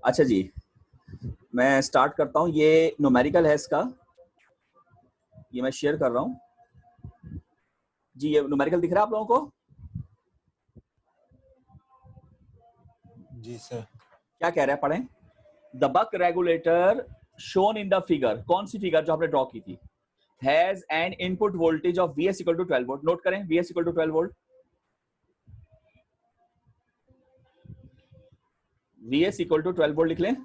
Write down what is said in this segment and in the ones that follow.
अच्छा जी, मैं स्टार्ट करता हूँ। ये न्यूमेरिकल है इसका, ये मैं शेयर कर रहा हूँ जी। ये न्यूमेरिकल दिख रहा है आप लोगों को? जी सर। क्या कह रहे हैं, पढ़ें। The buck regulator shown in the figure, कौन सी फिगर जो आपने ड्रॉ की थी, has an input voltage of Vs equal to 12 volt. Note करें, Vs equal to 12 volt, Vs equal to 12 volt लिख लें।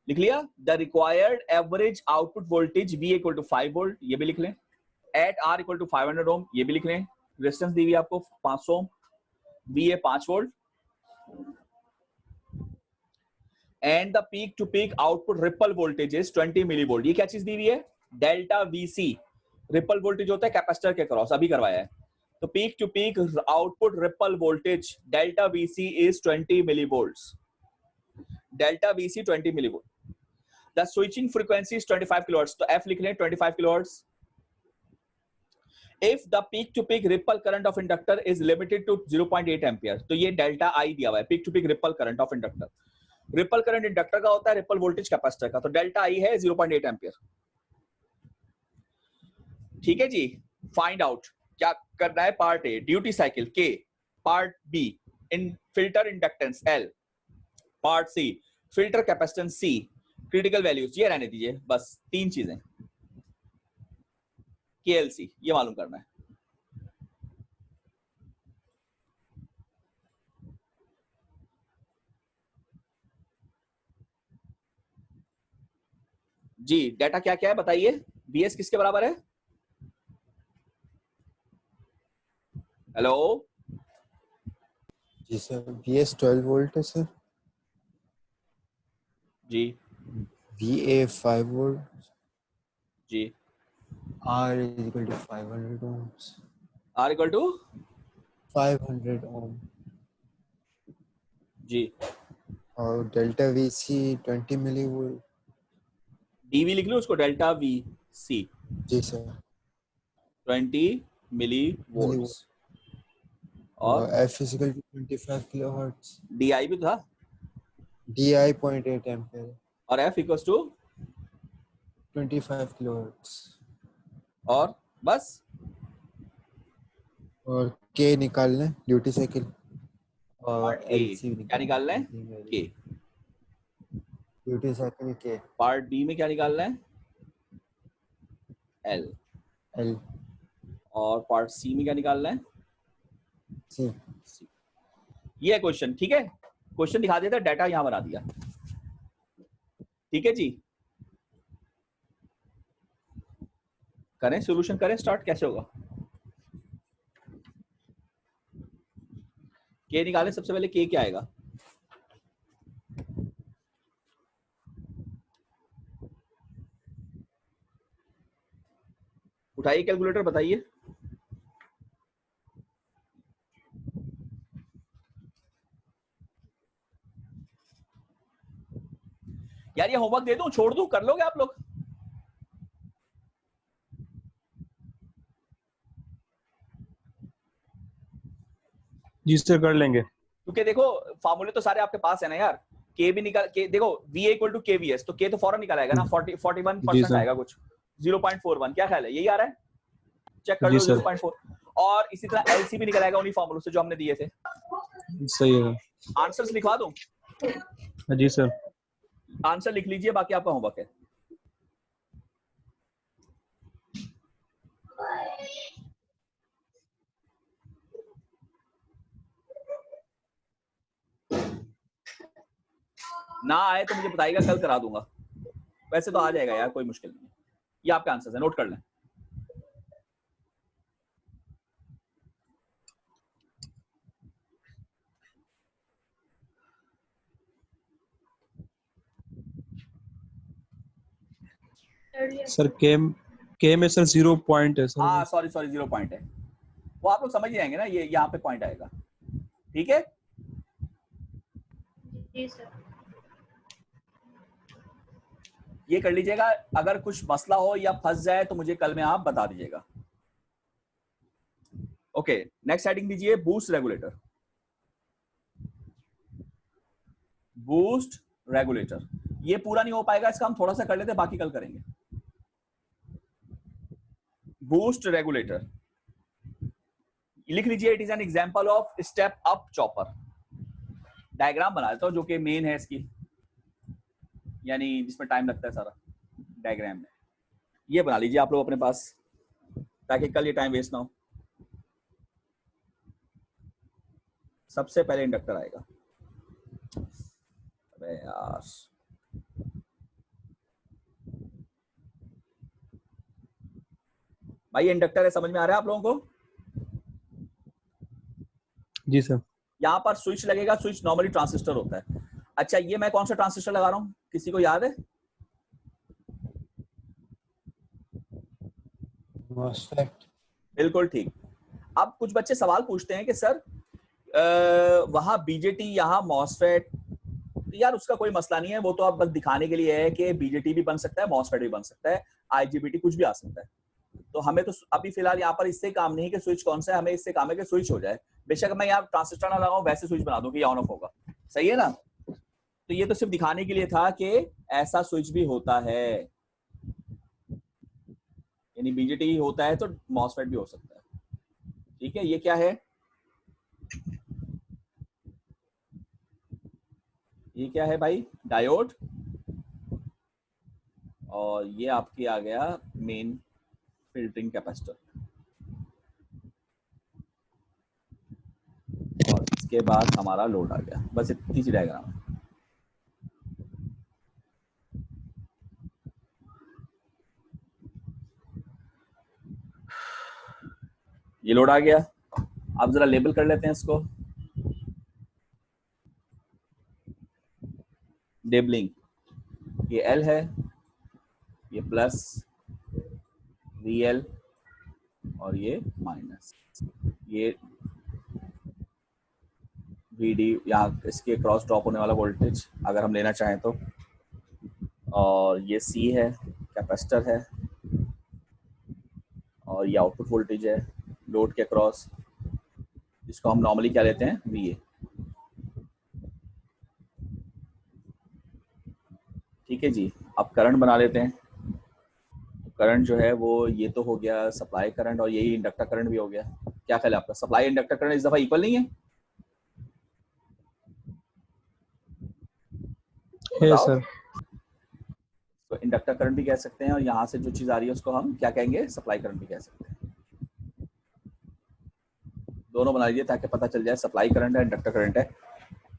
लिख लिया। The required average output voltage V equal to 5 volt, ये भी लिख लें। एट R इक्वल टू 500 ओम, ये भी लिख लें। रेजिस्टेंस दी हुई आपको 500 ओम, V है 5 volt. And the peak to peak output ripple voltage is 20 millivolt. ये क्या चीज दी हुई है? डेल्टा VC, रिपल वोल्टेज होता है कैपेसिटर के क्रॉस, अभी करवाया है। तो peak to peak output ripple voltage delta VC is 20 millivolts. Delta VC 20 millivolt. The switching frequency is 25 kilohertz, तो F लिख लें 25 kilohertz. If the peak to peak ripple current of inductor is limited to 0.8 ampere, तो ये delta I दिया हुआ है, peak to peak ripple current of inductor. Ripple current inductor का होता है, रिपल वोल्टेज कैपेसिटर का, तो डेल्टा I है 0.8 एम्पियर। ठीक है जी। फाइंड आउट क्या करना है, part A duty cycle K, part B in filter inductance L, part C filter capacitance C, critical values ये रहने दीजिए, बस तीन चीजें। KLC ये मालूम करना है जी। डेटा क्या क्या है बताइए। BS किसके बराबर है? हेलो जी सर, VS 12 वोल्ट है सर। जी VA 5 वोल्ट। जी। R is equal to 500 ohms। R equal to 500 ohm। जी। और delta VC 20 millivolt. DV लिख लो उसको, डेल्टा VC जी sir. 20 milli millivolts. Volt. और और F is equal to 25 kilohertz. DI भी था, DI 0.8 एम्पियर। और F इक्वल टू 25 किलोहर्ट्ज। और बस। और K निकाल लें, ड्यूटी साइकिल। पार्ट और ए LC क्या निकालना है? K। Duty cycle K। Part B में क्या निकालना है? L। L और पार्ट सी में क्या निकालना है? C। C। ये है क्वेश्चन, ठीक है। क्वेश्चन दिखा देता, डाटा यहां बना दिया, ठीक है जी। करें सॉल्यूशन, करें स्टार्ट, कैसे होगा? K निकालें, सबसे पहले K क्या आएगा? उठाइए कैलकुलेटर, बताइए। यार ये होमवर्क दे दूं, छोड़ दूं, कर लोगे आप लोग? जी सर कर लेंगे। क्योंकि देखो फार्मूले तो सारे आपके पास है ना यार। के भी निकाल के देखो, VA इक्वल टू KVS, तो K तो फौरन निकल आएगा ना, 41% सर। आएगा कुछ, 0.41। क्या ख्याल है, यही आ रहा है? चेक कर जी लो, सर 0.4। और इसी तरह LC भी निकल आएगा उन्हीं फार्मूलों से जो हमने दिए थे। सही है। आंसर्स लिखवा दूं? जी सर। आंसर लिख लीजिए, बाकी आपका होमवर्क है। ना आए तो मुझे बताइएगा, कल करा दूंगा। वैसे तो आ जाएगा यार, कोई मुश्किल नहीं है। ये आपके आंसर्स है, नोट कर लें। सर के में सर 0 पॉइंट है सर। हाँ सॉरी 0 पॉइंट है, वो आप लोग समझ जाएंगे ना, ये यहाँ पे पॉइंट आएगा, ठीक है। जी सर। ये कर लीजिएगा, अगर कुछ मसला हो या फंस जाए तो मुझे कल में आप बता दीजिएगा। ओके, नेक्स्ट हेडिंग दीजिए, बूस्ट रेगुलेटर। Boost regulator. ये पूरा नहीं हो पाएगा, इसका हम थोड़ा सा कर लेते हैं, बाकी कल करेंगे। बूस्ट रेगुलेटर लिख लीजिए, it is an example of step up chopper. Diagram बना देता हूं जो कि मेन है इसकी, यानी जिसमें टाइम लगता है सारा डायग्राम में। ये बना लीजिए आप लोग अपने पास, ताकि कल ये टाइम वेस्ट ना हो। सबसे पहले इंडक्टर आएगा। अबे यार, भाई इंडक्टर है, समझ में आ रहा है आप लोगों को? जी सर। यहाँ पर स्विच लगेगा, स्विच नॉर्मली ट्रांजिस्टर होता है। अच्छा, ये मैं कौन सा ट्रांजिस्टर लगा रहा हूँ, किसी को याद है? MOSFET। बिल्कुल ठीक। अब कुछ बच्चे सवाल पूछते हैं कि सर वहां बीजेटी, यहाँ मॉसफेट। यार उसका कोई मसला नहीं है, वो तो आप बस दिखाने के लिए है कि बीजेटी भी बन सकता है, मॉसफेट भी बन सकता है, आईजीबीटी कुछ भी आ सकता है। तो हमें तो अभी फिलहाल यहाँ पर इससे काम नहीं कि स्विच कौन सा है, हमें इससे काम है कि स्विच हो जाए। बेशक मैं यहाँ ट्रांजिस्टर ना लगाऊं, वैसे स्विच बना दूं कि ऑन ऑफ होगा। सही है ना? तो ये तो सिर्फ दिखाने के लिए था कि ऐसा स्विच भी होता है, यानी बीजेटी होता है तो मॉसफेट भी हो सकता है। ठीक है, ये क्या है? ये क्या है भाई? डायोड। और ये आपकी आ गया मेन फिल्टरिंग कैपेसिटर। और इसके बाद हमारा लोड आ गया। बस इतनी सी डायग्राम है। ये लोड आ गया। आप जरा लेबल कर लेते हैं इसको। लेबलिंग, ये एल है, ये प्लस VL और ये माइनस, ये VD, यहाँ इसके क्रॉस ड्रॉप होने वाला वोल्टेज अगर हम लेना चाहें तो। और ये C है, कैपेसिटर है। और ये आउटपुट वोल्टेज है लोड के क्रॉस, जिसको हम नॉर्मली क्या लेते हैं, VA। ठीक है जी। अब करंट बना लेते हैं। करंट जो है वो ये तो हो गया सप्लाई करंट, और यही इंडक्टर करंट भी हो गया। क्या ख्याल है आपका? सप्लाई इंडक्टर करंट इस दफा इक्वल नहीं है? है सर। तो इंडक्टर करंट भी कह सकते हैं, और यहाँ से जो चीज आ रही है उसको हम क्या कहेंगे, सप्लाई करंट भी कह सकते हैं। दोनों बना लीजिए ताकि पता चल जाए सप्लाई करंट है, इंडक्टर करंट है।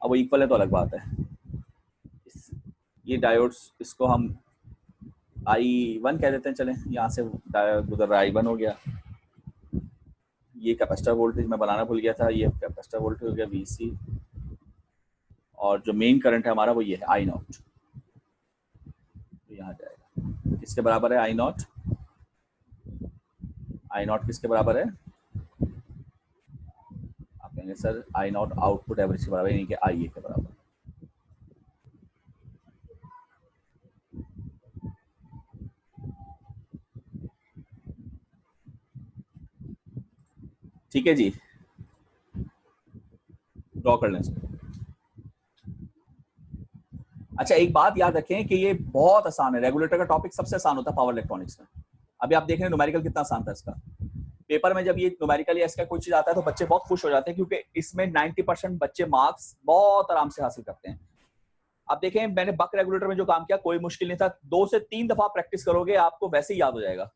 अब वो इक्वल है तो अलग बात है। ये डायोड्स, इसको हम I1 कह देते हैं। चलें, यहाँ से गुजर रहा I1 हो गया। ये कैपेसिटर वोल्टेज मैं बनाना भूल गया था, ये कैपेसिटर वोल्टेज हो गया VC। और जो मेन करंट है हमारा वो ये है I0। तो यहाँ जाएगा, किसके बराबर है I0? I0 किसके बराबर है? आप कहेंगे सर I0 आउटपुट एवरेज के बराबर, यानी कि IA के बराबर। ठीक है जी, ड्रॉ कर लें इसको। अच्छा, एक बात याद रखें कि ये बहुत आसान है। रेगुलेटर का टॉपिक सबसे आसान होता है पावर इलेक्ट्रॉनिक्स में। अभी आप देख रहे हैं न्यूमेरिकल कितना आसान था इसका। पेपर में जब ये न्यूमेरिकल या इसका कोई चीज आता है तो बच्चे बहुत खुश हो जाते हैं, क्योंकि इसमें 90% बच्चे मार्क्स बहुत आराम से हासिल करते हैं। आप देखें, मैंने बक रेगुलेटर में जो काम किया कोई मुश्किल नहीं था। 2 से 3 दफा प्रैक्टिस करोगे आपको वैसे ही याद हो जाएगा।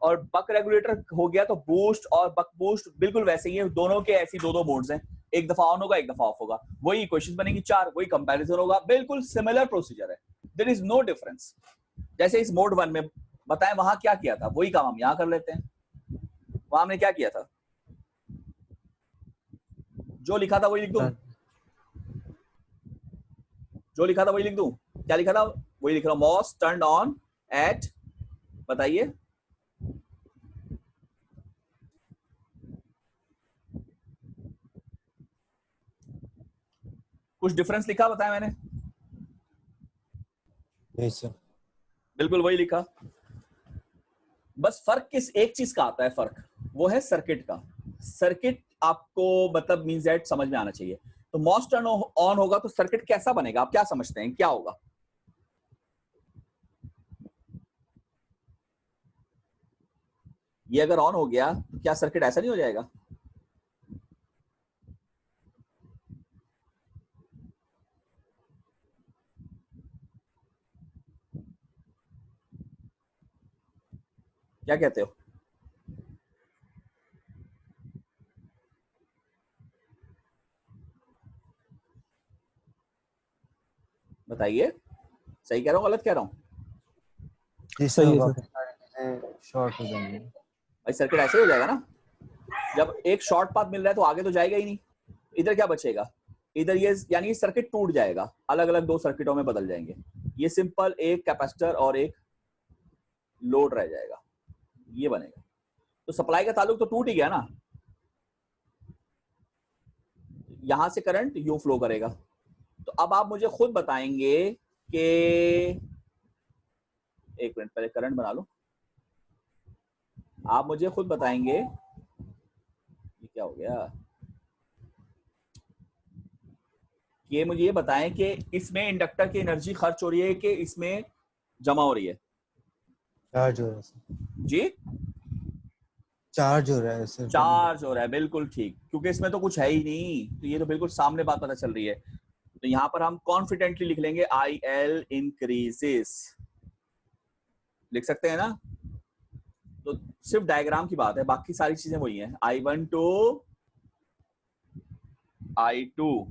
और बक रेगुलेटर हो गया तो बूस्ट और बक बूस्ट बिल्कुल वैसे ही है। दोनों के ऐसी दो मोड्स हैं, एक दफा ऑन होगा एक दफा ऑफ होगा, वही इक्वेशंस बनेगी 4, वही कंपैरिजन होगा, बिल्कुल सिमिलर प्रोसीजर है। There is no difference. जैसे इस मोड 1 में बताएं वहां क्या किया था, वही काम हम यहां कर लेते हैं। वहां हमने क्या किया था, जो लिखा था वही लिख दूं, जो लिखा था वही लिख दूं। क्या लिखा था? वही लिख रहा हूं, मॉस टर्न ऑन एट, बताइए। कुछ डिफरेंस लिखा, बताया मैंने? नहीं सर। बिल्कुल वही लिखा। बस फर्क किस एक चीज का आता है, फर्क वो है सर्किट का। सर्किट आपको मतलब मींस दैट समझ में आना चाहिए। तो मॉस टर्न ऑन होगा तो सर्किट कैसा बनेगा, आप क्या समझते हैं क्या होगा? ये अगर ऑन हो गया तो क्या सर्किट ऐसा नहीं हो जाएगा? क्या कहते हो? बताइए, सही कह रहा हूँ गलत कह रहा हूँ? जी सही सर, है वापस सर। सारी चीजें शॉर्ट हो जाएंगी। भाई सर्किट ऐसे ही हो जाएगा ना, जब एक शॉर्ट पाथ मिल रहा है तो आगे तो जाएगा ही नहीं। इधर क्या बचेगा? इधर ये यानी सर्किट टूट जाएगा, अलग अलग दो सर्किटों में बदल जाएंगे। ये सिंपल एक कैपेसिटर और एक लोड रह जाएगा, ये बनेगा। तो सप्लाई का ताल्लुक तो टूट ही गया ना, यहां से करंट यूं फ्लो करेगा। तो अब आप मुझे खुद बताएंगे कि, एक मिनट पहले करंट बना लो। आप मुझे खुद बताएंगे, ये क्या हो गया, कि मुझे ये बताएं कि इसमें इंडक्टर की एनर्जी खर्च हो रही है कि इसमें जमा हो रही है? चार्ज हो रहा है सर। जी, चार्ज हो रहा है सर तभी। चार्ज हो रहा है, बिल्कुल ठीक, क्योंकि इसमें तो कुछ है ही नहीं, तो ये तो बिल्कुल सामने बात पता चल रही है। तो यहां पर हम कॉन्फिडेंटली लिख लेंगे आई एल इंक्रीजेस, लिख सकते हैं ना? तो सिर्फ डायग्राम की बात है, बाकी सारी चीजें वही हैं। I1 टू I2,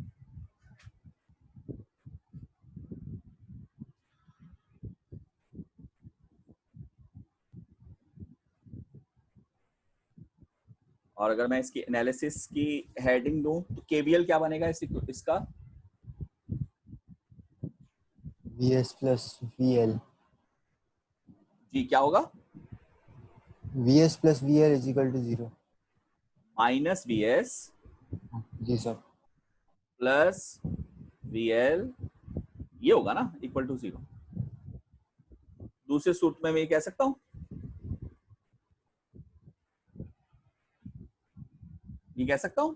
और अगर मैं इसकी एनालिसिस की हेडिंग दूं तो केवीएल क्या बनेगा इसका? VS plus VL। जी क्या होगा? VS plus VL is equal to 0। Minus V S जी सर। प्लस वी एल, ये होगा ना, इक्वल टू 0। दूसरे सूत्र में मैं ये कह सकता हूं, ये कह सकता हूं?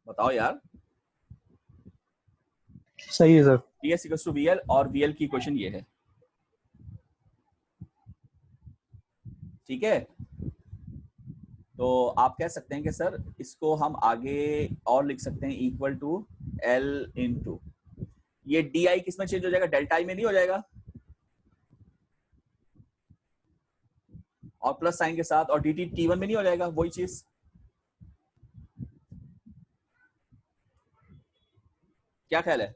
बताओ यार। सही है sir. V S equal to V L, और वी एल की इक्वेशन ये है, ठीक है? तो आप कह सकते हैं कि सर इसको हम आगे और लिख सकते हैं, इक्वल टू एल इंटू, ये डी आई किस में चेंज हो जाएगा? डेल्टा आई में नहीं हो जाएगा? और प्लस साइन के साथ, और डी टी टी वन में नहीं हो जाएगा वही चीज? क्या ख्याल है?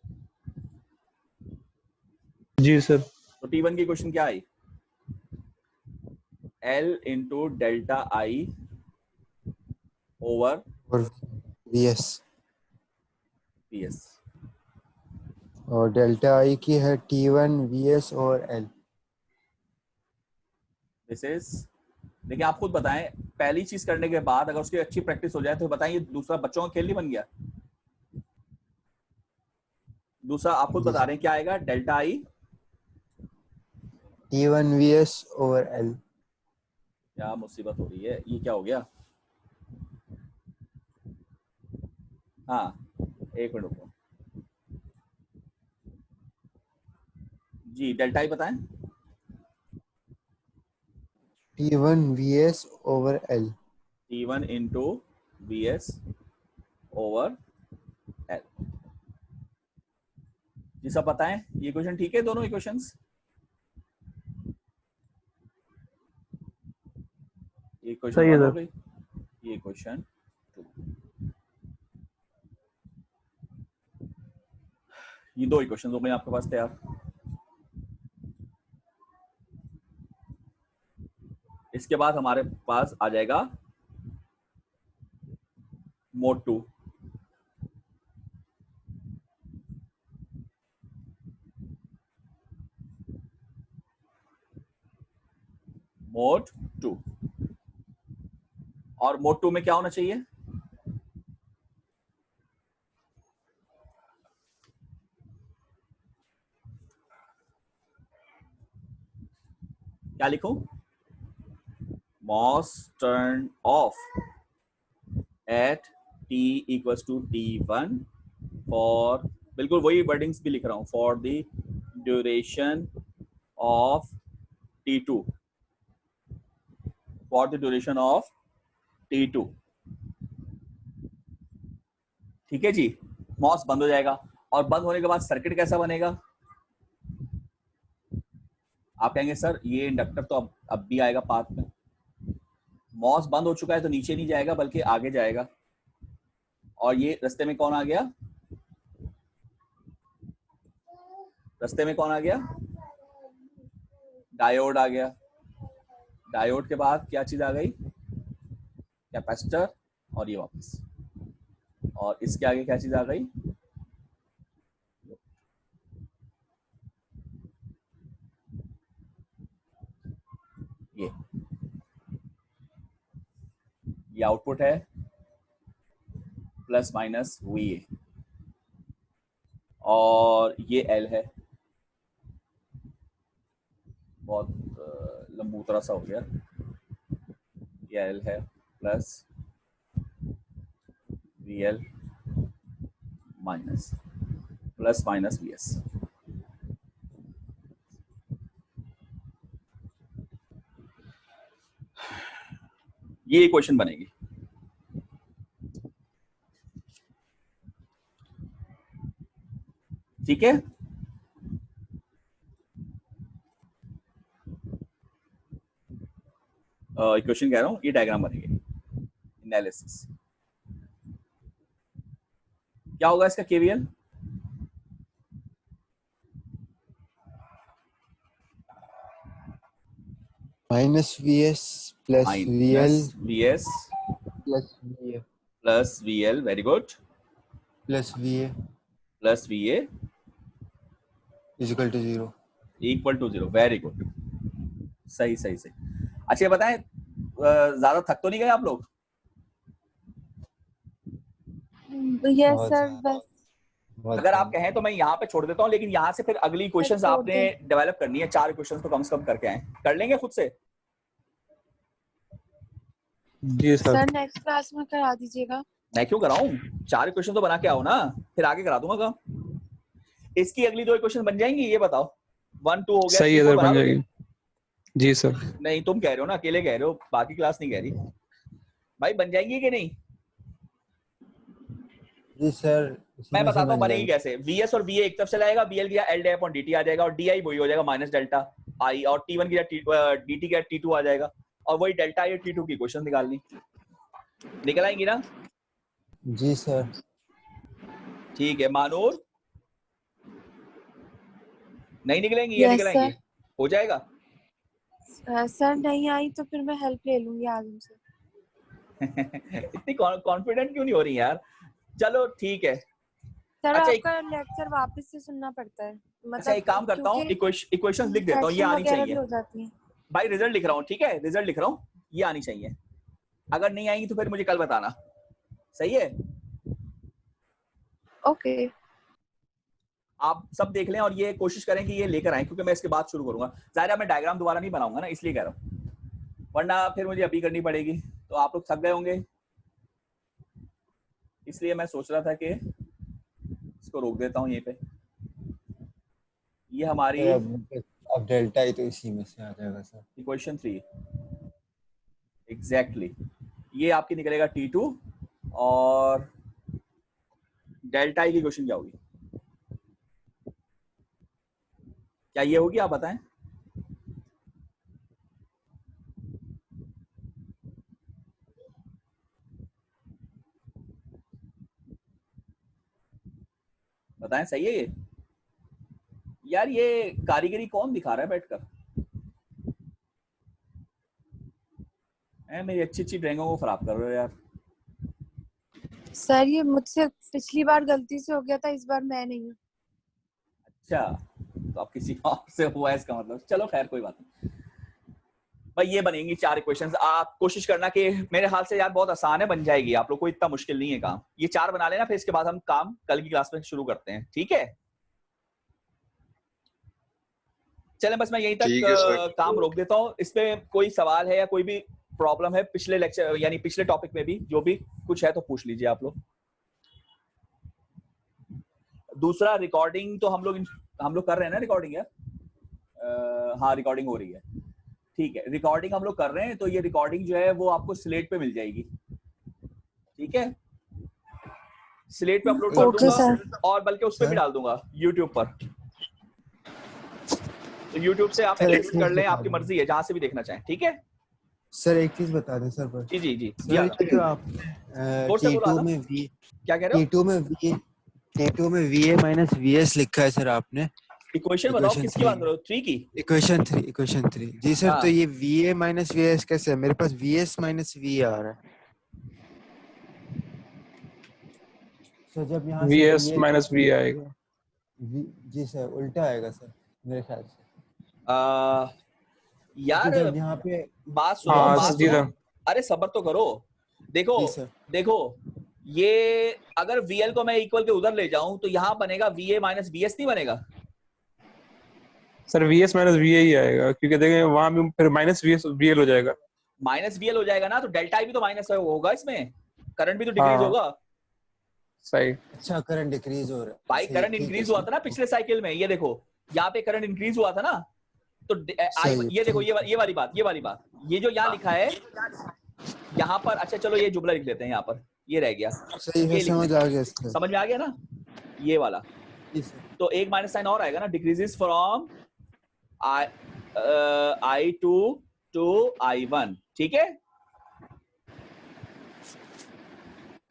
जी सर। तो टी वन की क्वेश्चन क्या आई? L into delta I over और VS, पी एस। और डेल्टा आई की है T1 VS और L। दिस इज, देखिए आप खुद बताएं, पहली चीज करने के बाद अगर उसकी अच्छी प्रैक्टिस हो जाए तो बताएं, ये दूसरा बच्चों का खेल नहीं बन गया? दूसरा आप खुद जी बता सर। रहे हैं क्या आएगा? डेल्टा आई, T1 VS ओवर L। क्या मुसीबत हो रही है, ये क्या हो गया? हाँ, एक मिनट रुको जी, डेल्टा आई बताएं। T1 VS over L। T one into V S over L. जी सब बताएं, ये क्वेश्चन ठीक है? दोनों इक्वेशंस, ये क्वेश्चन सही है वन हो सर। गई, ये क्वेश्चन टू, ये दो इक्वेशन हो गए आपके पास तैयार। इसके बाद हमारे पास आ जाएगा मोड टू। मोड टू, और मोड टू में क्या होना चाहिए? क्या लिखूं? MOS turn off at t equals to t1 for, बिल्कुल वही वर्डिंग्स भी लिख रहा हूं, for the duration of t2, for the duration of t2। ठीक है जी, मॉस बंद हो जाएगा और बंद होने के बाद सर्किट कैसा बनेगा? आप कहेंगे सर ये इंडक्टर तो अब भी आएगा पाथ में। मॉस बंद हो चुका है तो नीचे नहीं जाएगा बल्कि आगे जाएगा, और ये रास्ते में कौन आ गया? रास्ते में कौन आ गया? डायोड आ गया। डायोड के बाद क्या चीज आ गई? कैपेसिटर, और ये वापस, और इसके आगे क्या चीज आ गई? ये आउटपुट है प्लस माइनस VA, और ये L है, बहुत लंबूतरा सा हो गया, ये L है plus VL minus plus minus VS। ये इक्वेशन बनेगी। ठीक है, इक्वेशन कह रहा हूं, ये डायग्राम बनेगी। एनालिसिस क्या होगा इसका? KVL minus VS plus VL VS plus VA plus VL, very good, plus VA plus VA equal to 0। Equal to 0, very good, सही सही सही। अच्छा ये बताएं, ज्यादा थक तो नहीं गए आप लोग? यस सर, बस अगर आप कहें तो मैं यहाँ पे छोड़ देता हूँ, लेकिन यहाँ से फिर अगली क्वेश्चंस छोड़ आपने डेवलप करनी है। 4 क्वेश्चंस तो कम से कम करके आए, कर लेंगे खुद से? जी सर। सर नेक्स्ट क्लास में करा दीजिएगा। मैं क्यों कराऊं? 4 क्वेश्चन तो बना के आओ ना, फिर आगे करा दूंगा काम। इसकी अगली 2 क्वेश्चन बन जाएंगी, ये बताओ। 1 2 हो गया, सही है 3 सर, 4 बन बना जाएगी। दोगे? जी सर। नहीं तुम कह रहे हो ना, अकेले कह रहे हो, बाकी क्लास नहीं कह रही। भाई बन जाएंगी कि नहीं? जी सर, मैं बताता हूँ बनेगी कैसे। VS और VA एक तरफ चला जाएगा, BL की L अपॉन DT आ जाएगा, और DI वही हो जाएगा माइनस डेल्टा I, और T1 की DT का T2 आ जाएगा, और वही डेल्टा I T2 की क्वेश्चन निकालनी। निकल आएंगी ना? जी सर। ठीक है, मानूर नहीं निकलेंगी या Yes, निकल आएंगी? sir. हो जाएगा। सर नहीं आई तो फिर मैं हेल्प ले लूंगी आज उनसे। इतनी कॉन्फिडेंट क्यों नहीं हो रही यार? चलो ठीक है। सर अच्छा, आपका लेक्चर वापस से सुनना पड़ता है, मतलब अच्छा एक काम करता हूँ, इक्वेशंस लिख देता हूँ, ये आनी चाहिए। हो जाती है। भाई रिजल्ट लिख रहा हूँ, ठीक है, रिजल्ट लिख रहा हूँ, ये आनी चाहिए। अगर नहीं आएंगी तो फिर मुझे कल बताना, सही है? ओके। आप सब देख लें और ये कोशिश करें कि ये लेकर आए, क्योंकि मैं इसके बाद शुरू करूंगा। जाहिर है मैं डायग्राम दोबारा नहीं बनाऊंगा ना, इसलिए कह रहा हूँ, वरना फिर मुझे अभी करनी पड़ेगी तो आप लोग थक गए होंगे। इसलिए मैं सोच रहा था कि इसको रोक देता हूँ यहीं पे। ये हमारी अब डेल्टा ही तो इसी में से आ जाएगा सर। Equation 3 exactly. ये आपकी निकलेगा T2, और डेल्टा की क्वेश्चन क्या होगी? क्या ये होगी? आप बताएं। बताएं, सही है ये? यार ये कारीगरी कौन दिखा रहा है बैठकर? मेरी अच्छी अच्छी ड्राइंगों को खराब कर रहे हो यार। सर ये मुझसे पिछली बार गलती से हो गया था, इस बार मैं नहीं हूँ। अच्छा, तो आप किसी और से हुआ है इसका मतलब। चलो खैर कोई बात नहीं भाई, ये बनेंगी 4 इक्वेशंस। आप कोशिश करना कि, मेरे हाल से यार बहुत आसान है, बन जाएगी, आप लोग को इतना मुश्किल नहीं है काम। ये 4 बना लेना, फिर इसके बाद हम काम कल की क्लास में शुरू करते हैं, ठीक है? चलें, बस मैं यहीं तक काम रोक देता हूँ। इस पे कोई सवाल है या कोई भी प्रॉब्लम है पिछले लेक्चर यानी पिछले टॉपिक में भी, जो भी कुछ है तो पूछ लीजिए आप लोग। दूसरा रिकॉर्डिंग तो हम लोग कर रहे हैं ना रिकॉर्डिंग यार। हाँ रिकॉर्डिंग हो रही है, ठीक है। रिकॉर्डिंग हम लोग कर रहे हैं, तो ये रिकॉर्डिंग जो है वो आपको स्लेट पे मिल जाएगी, ठीक है। स्लेट पे अपलोड कर ओके सर। दूंगा और बल्कि उस पे भी डाल दूंगा यूट्यूब पर। तो यूट्यूब से आप सर, एक एडिट चीज कर लें, बता आपकी दें। मर्जी है, जहां से भी देखना चाहें, ठीक है। सर एक चीज बता दें सर पर। जी जी जी सर ये जो आप जोर से बोलो T2 ना। में V क्या कह रहे हो? T2 में VA माइनस VS लिखा है सर आपने। इक्वेशन बताओ इक्वेशन किसकी बात कर रहे हो? 3 की? इक्वेशन 3 जी सर। हाँ। तो ये VA माइनस VS कैसे है? मेरे पास VS माइनस V आ रहा है सर। जब यहाँ से VS VA माइनस V आएगा। जी सर उल्टा आएगा सर मेरे ख्याल से। यार क्योंकि जब यहाँ पे बात सुनो, हाँ बात सीधा। सुनो। अरे सब्र तो करो। देखो जी सर। देखो, ये अगर VL को मैं इक्वल के उधर ले जाऊं तो यहाँ बनेगा VA माइनस VS नहीं बनेगा? सर VS माइनस VA ही आएगा, क्योंकि देखें वहां भी फिर माइनस VS VL हो जाएगा। माइनस VL हो जाएगा ना, तो डेल्टा I भी तो माइनस होगा, इसमें करंट भी तो डिक्रीज हाँ होगा सही। अच्छा करंट डिक्रीज हो रहा है भाई। सही, करंट ठीक है इंक्रीज हुआ था ना पिछले साइकिल में, ये देखो यहाँ पे करंट इंक्रीज हुआ था ना, तो सही, ये देखो, ठीक। ये वाली बात, ये जो यहाँ लिखा है यहाँ पर। अच्छा चलो ये जुमला लिख लेते हैं यहाँ पर, ये रह गया, सही है, ये लिख समझ लें। आ गया इसका। समझ में आ गया ना ये वाला? जी सर। तो एक माइनस साइन और आएगा ना, decreases from I2 to I1, ठीक है।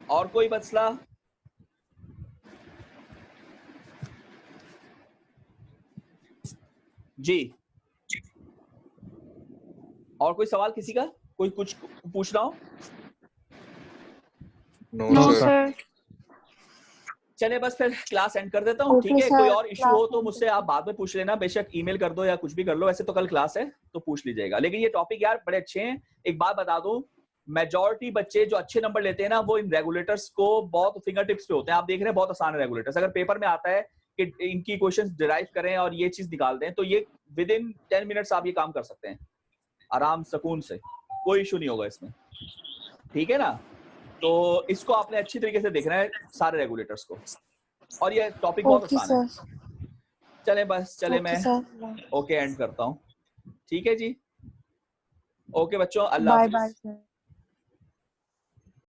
और कोई मसला? जी और कोई सवाल किसी का? कोई कुछ पूछ रहा हो? No sir. चले बस फिर क्लास एंड कर देता हूँ, ठीक ओके है। कोई सर, और इशू क्लास हो तो एंड मुझसे आप बाद में पूछ लेना, बेशक ईमेल कर दो या कुछ भी कर लो। वैसे तो कल क्लास है तो पूछ लीजिएगा, लेकिन ये टॉपिक यार बड़े अच्छे हैं। एक बात बता दूं, मेजॉरिटी बच्चे जो अच्छे नंबर लेते हैं ना, वो इन रेगुलेटर्स को बहुत फिंगर टिप्स पे होते हैं। आप देख रहे हैं बहुत आसान है रेगुलेटर्स। अगर पेपर में आता है कि इनकी क्वेश्चंस डिराइव करें और ये चीज निकाल दें, तो ये विद इन 10 मिनट्स आप ये काम कर सकते हैं आराम सुकून से, कोई इशू नहीं होगा इसमें, ठीक है ना। तो इसको आपने अच्छी तरीके से देखना है सारे रेगुलेटर्स को, और ये टॉपिक बहुत ओके आसान है। सर। चले बस, चले ओके मैं सर, ओके एंड करता हूँ, ठीक है जी। ओके बच्चों, अल्लाह बाय हाफिज। Bye sir.